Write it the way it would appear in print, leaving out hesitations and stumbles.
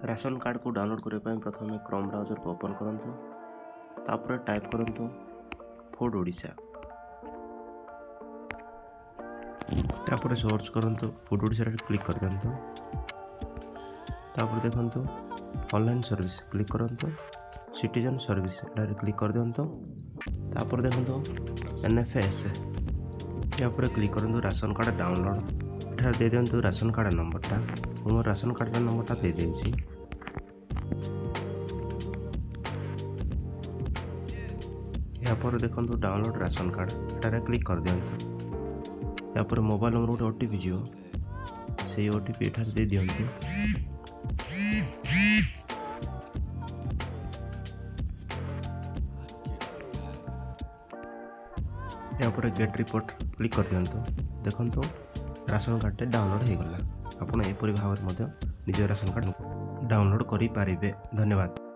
Ration card को download करने प्रथम क्रोम ब्राउजर को ओपन करंतु तापर टाइप करंतु फूड ओडिशा तापर सर्च करंतु फूड ओडिशा क्लिक कर दियंतु तापर देखंतु ऑनलाइन सर्विस क्लिक करंतु सिटीजन सर्विस एटारे क्लिक कर दियंतु तापर देखंतु एनएफएस या पर क्लिक करंतु राशन कार्ड डाउनलोड एठार दे दियंतु राशन कार्ड नंबरटा मोर राशन कार्ड नंबरटा दे देउची या पर देखंतु डाउनलोड राशन कार्ड एटारे क्लिक कर दियंतु या पर मोबाइल नंबर गोटे ओटीपी जीव से ओटीपी एठार दे दियंतु या पर गेट रिपोर्ट क्लिक कर दियंतु देखंतु राशन कार्ड डाउनलोड हो गला। आपण एपरि भाव निज राशन कार्ड डाउनलोड करि पारिबे। धन्यवाद।